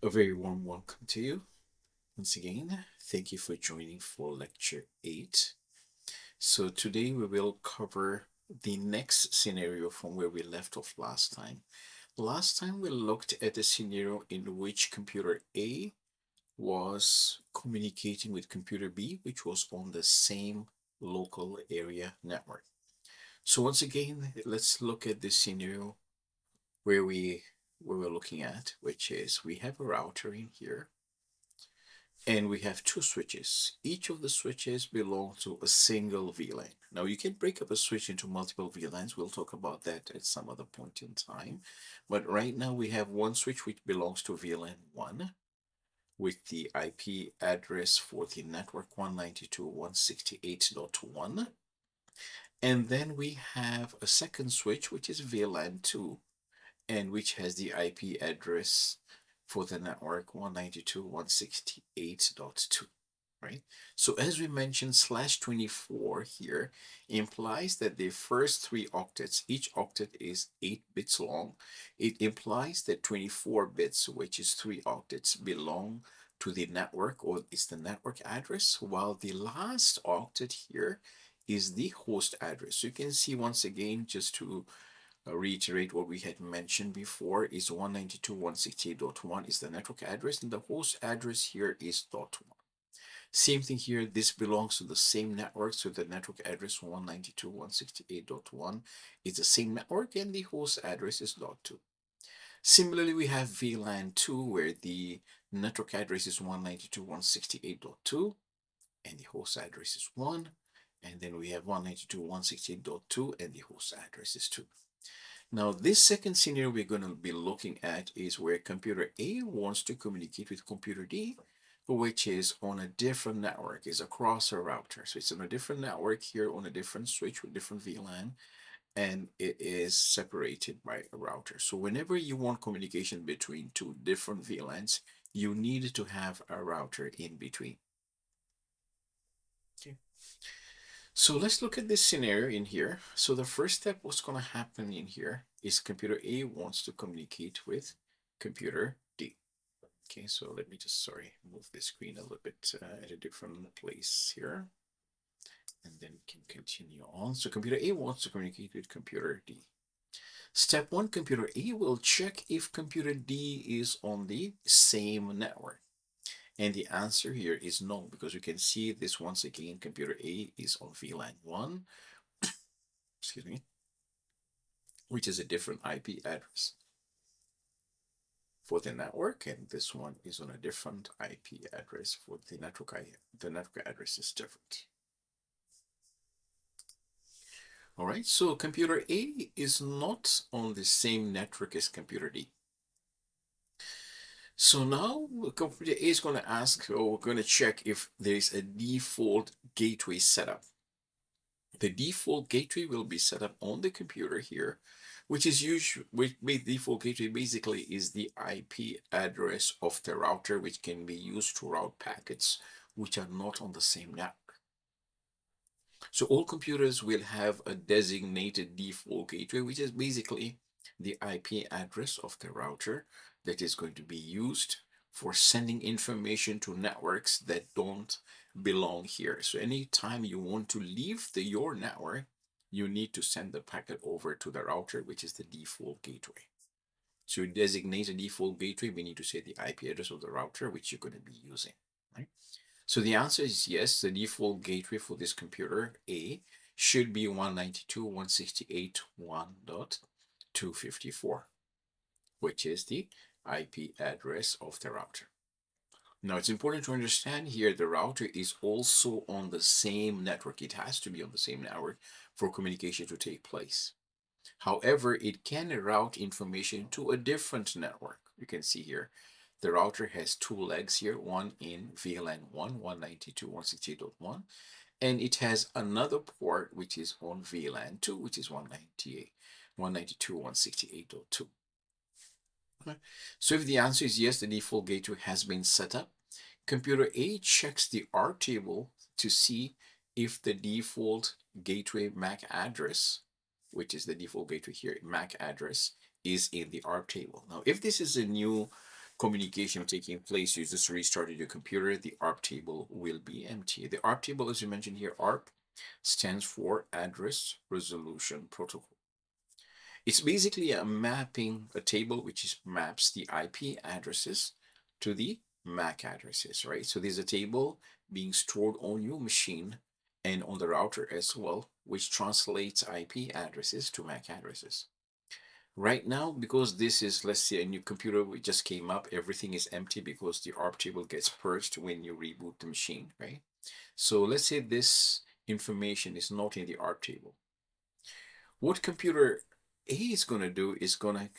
A very warm welcome to you. Once again, thank you for joining for lecture 8. So today we will cover the next scenario from where we left off last time. Last time we looked at a scenario in which computer A was communicating with computer B, which was on the same local area network. So once again, let's look at this scenario where we're looking at, which is we have a router in here and we have two switches. Each of the switches belong to a single VLAN. Now you can break up a switch into multiple VLANs. We'll talk about that at some other point in time. But right now we have one switch which belongs to VLAN 1 with the IP address for the network 192.168.1. And then we have a second switch which is VLAN 2 and which has the IP address for the network 192.168.2, right? So as we mentioned, /24 here implies that the first 3 octets, each octet is 8 bits long. It implies that 24 bits, which is 3 octets, belong to the network, or it's the network address, while the last octet here is the host address. So you can see once again, just to reiterate what we had mentioned before, is 192.168.1 is the network address, and the host address here is .1. Same thing here, this belongs to the same network, so the network address 192.168.1 is the same network, and the host address is .2. Similarly, we have VLAN 2, where the network address is 192.168.2, and the host address is 1. And then we have 192.168.2, and the host address is 2. Now, this second scenario we're going to be looking at is where computer A wants to communicate with computer D, which is on a different network, is across a router. So it's on a different network here on a different switch with different VLAN, and it is separated by a router. So whenever you want communication between two different VLANs, you need to have a router in between. Okay. So let's look at this scenario in here. So the first step, what's going to happen in here is computer A wants to communicate with computer D. Okay, so let me just, move the screen a little bit at a different place here. And then we can continue on. So computer A wants to communicate with computer D. Step 1, computer A will check if computer D is on the same network. And the answer here is no, because you can see this once again, computer A is on VLAN 1, excuse me, which is a different IP address for the network, and this one is on a different IP address for the network. The network address is different. All right, so computer A is not on the same network as computer D. So now computer A is going to ask, or we're going to check if there's a default gateway setup. The default gateway will be set up on the computer here, which is default gateway basically is the IP address of the router, which can be used to route packets which are not on the same network. So all computers will have a designated default gateway, which is basically the IP address of the router that is going to be used for sending information to networks that don't belong here. So anytime you want to leave your network, you need to send the packet over to the router, which is the default gateway. So you designate a default gateway, we need to say the IP address of the router, which you're going to be using, right? So the answer is yes, the default gateway for this computer A should be 192.168.1.254, which is the IP address of the router. Now it's important to understand here the router is also on the same network. It has to be on the same network for communication to take place. However, it can route information to a different network. You can see here the router has 2 legs here, one in VLAN 1, 192.168.1, and it has another port which is on VLAN 2, which is 192.168.2. Okay. So if the answer is yes, the default gateway has been set up, computer A checks the R table to see if the default gateway MAC address, which is the default gateway here, MAC address, is in the R table. Now, if this is a new communication taking place, you just restarted your computer, the ARP table will be empty. The ARP table, as you mentioned here, ARP stands for Address Resolution Protocol. It's basically a mapping, a table which maps the IP addresses to the MAC addresses, right? So there's a table being stored on your machine and on the router as well, which translates IP addresses to MAC addresses. Right now, because this is, let's say, a new computer which just came up, everything is empty because the ARP table gets purged when you reboot the machine, right? So let's say this information is not in the ARP table. What computer A is going to do is going to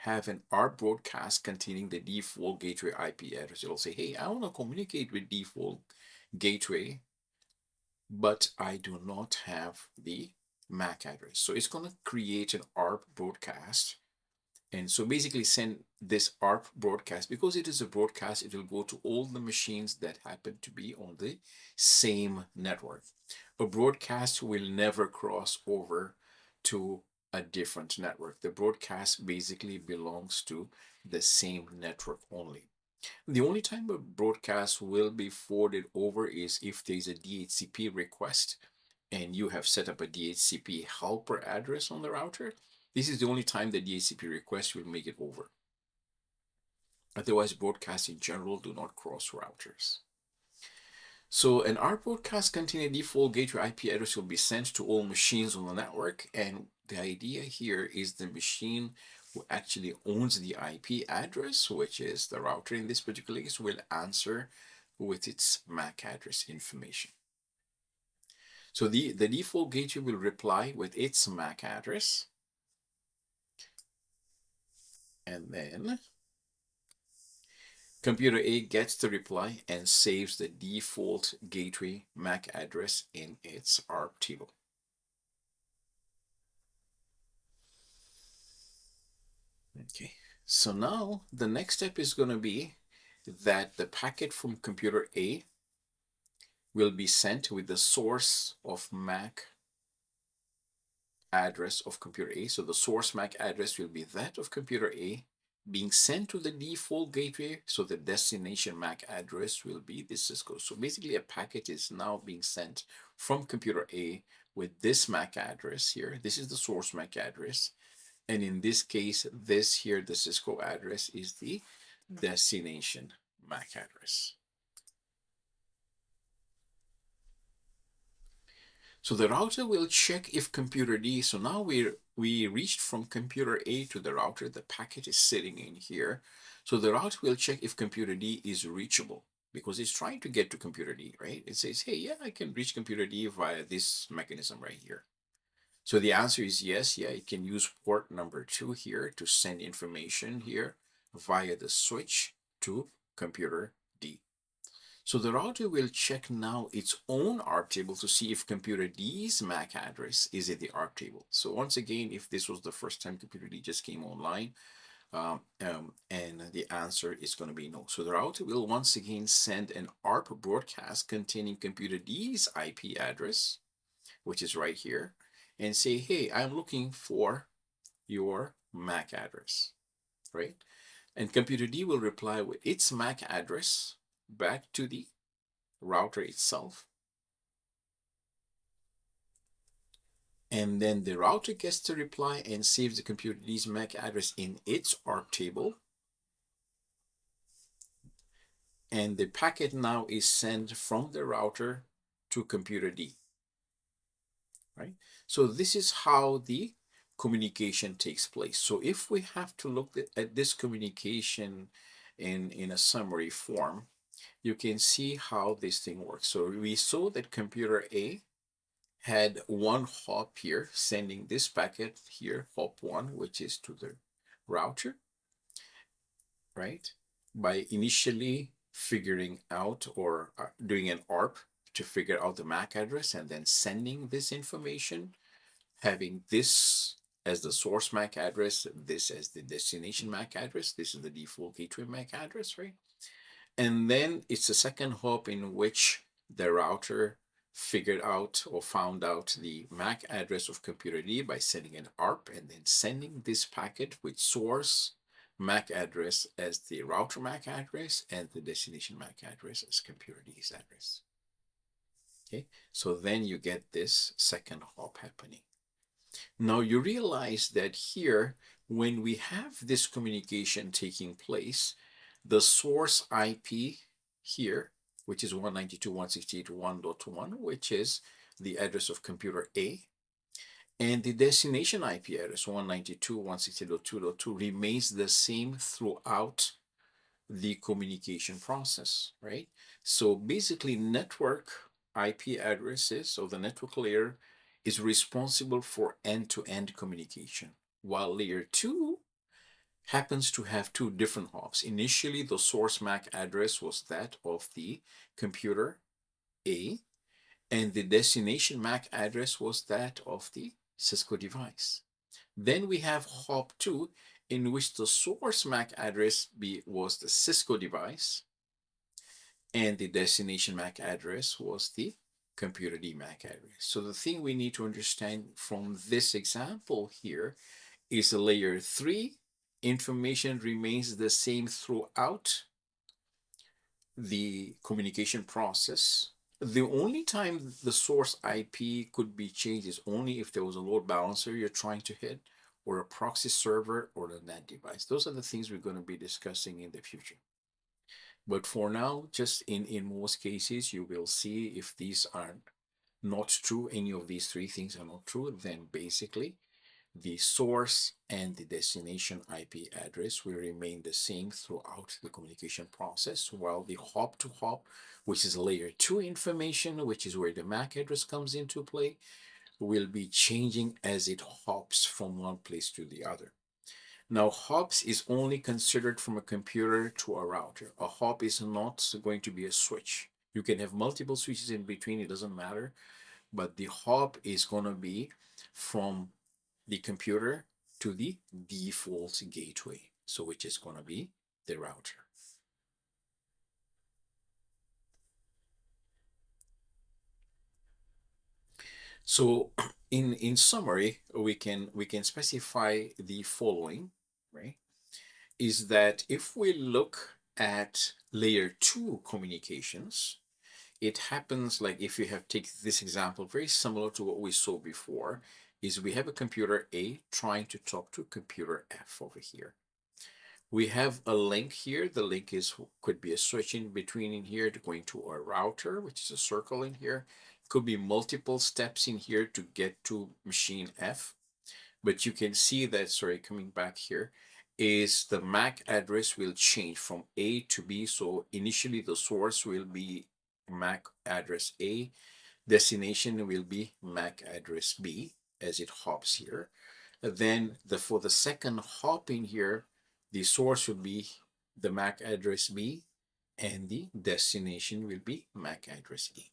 have an ARP broadcast containing the default gateway IP address. It'll say, hey, I want to communicate with default gateway, but I do not have the MAC address. So it's going to create an ARP broadcast. And so basically send this ARP broadcast. Because it is a broadcast, it will go to all the machines that happen to be on the same network. A broadcast will never cross over to a different network. The broadcast basically belongs to the same network only. The only time a broadcast will be forwarded over is if there's a DHCP request and you have set up a DHCP helper address on the router. This is the only time the DHCP request will make it over. Otherwise, broadcasts in general do not cross routers. So an ARP broadcast containing default gateway IP address will be sent to all machines on the network. And the idea here is the machine who actually owns the IP address, which is the router in this particular case, will answer with its MAC address information. So the default gateway will reply with its MAC address. And then computer A gets the reply and saves the default gateway MAC address in its ARP table. Okay, so now the next step is going to be that the packet from computer A will be sent with the source of MAC address of computer A. So the source MAC address will be that of computer A being sent to the default gateway. So the destination MAC address will be this Cisco. So basically a packet is now being sent from computer A with this MAC address here. This is the source MAC address. And in this case, this here, the Cisco address is the destination MAC address. So the router will check if computer D, so now we reached from computer A to the router, the packet is sitting in here. So the router will check if computer D is reachable because it's trying to get to computer D, right? It says, hey, yeah, I can reach computer D via this mechanism right here. So the answer is yes, yeah, it can use port number 2 here to send information here via the switch to computer D. So the router will check now its own ARP table to see if computer D's MAC address is in the ARP table. So once again, if this was the first time computer D just came online, and the answer is going to be no. So the router will once again send an ARP broadcast containing computer D's IP address, which is right here, and say, hey, I'm looking for your MAC address, right? And computer D will reply with its MAC address back to the router itself. And then the router gets the reply and saves the computer D's MAC address in its ARP table. And the packet now is sent from the router to computer D, right? So this is how the communication takes place. So if we have to look at this communication in a summary form, you can see how this thing works. So we saw that computer A had one hop here, sending this packet here, hop 1, which is to the router, right? By initially figuring out or doing an ARP to figure out the MAC address and then sending this information, having this as the source MAC address, this as the destination MAC address, this is the default gateway MAC address, right? And then it's a second hop in which the router figured out or found out the MAC address of computer D by sending an ARP and then sending this packet with source MAC address as the router MAC address and the destination MAC address as computer D's address. Okay, so then you get this second hop happening. Now you realize that here, when we have this communication taking place, the source IP here, which is 192.168.1.1, which is the address of computer A, and the destination IP address 192.168.2.2 remains the same throughout the communication process, right? So basically, network IP addresses of the network layer is responsible for end-to-end communication, while layer 2 happens to have two different hops. Initially, the source MAC address was that of the computer A, and the destination MAC address was that of the Cisco device. Then we have hop 2, in which the source MAC address was the Cisco device, and the destination MAC address was the computer D MAC address. So the thing we need to understand from this example here is layer 3 information remains the same throughout the communication process. The only time the source IP could be changed is only if there was a load balancer you're trying to hit, or a proxy server, or a NAT device. Those are the things we're going to be discussing in the future. But for now, just in most cases, you will see if these are not true, any of these three things are not true, then basically the source and the destination IP address will remain the same throughout the communication process, while the hop to hop, which is layer 2 information, which is where the MAC address comes into play, will be changing as it hops from one place to the other. Now, hops is only considered from a computer to a router. A hop is not going to be a switch. You can have multiple switches in between, it doesn't matter, but the hop is going to be from the computer to the default gateway, so which is going to be the router. So in summary, we can specify the following, right? Is that if we look at layer 2 communications, it happens like, if you have taken this example, very similar to what we saw before, is we have a computer A trying to talk to computer F over here. We have a link here. The link could be a switch in between in here to going to a router, which is a circle in here. Could be multiple steps in here to get to machine F. But you can see that, sorry, coming back here, is the MAC address will change from A to B. So initially the source will be MAC address A, destination will be MAC address B as it hops here. Then for the second hop in here, the source will be the MAC address B, and the destination will be MAC address E.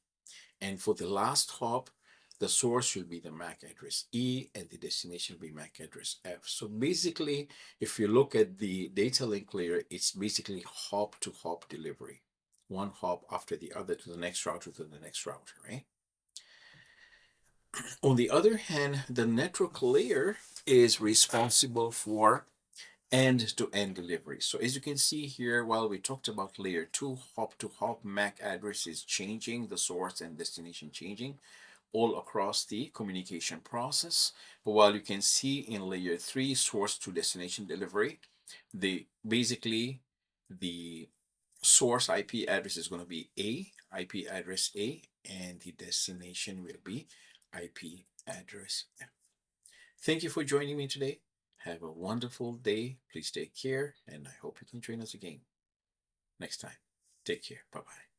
And for the last hop, the source will be the MAC address E, and the destination will be MAC address F. So basically, if you look at the data link layer, it's basically hop to hop delivery. One hop after the other to the next router to the next router, right? On the other hand, the network layer is responsible for end-to-end delivery. So as you can see here, while we talked about layer 2, hop-to-hop MAC address is changing, the source and destination changing all across the communication process. But while you can see in layer 3, source to destination delivery, basically the source IP address is going to be IP address A, and the destination will be IP address F. Thank you for joining me today. Have a wonderful day. Please take care, and I hope you can join us again next time. Take care. Bye-bye.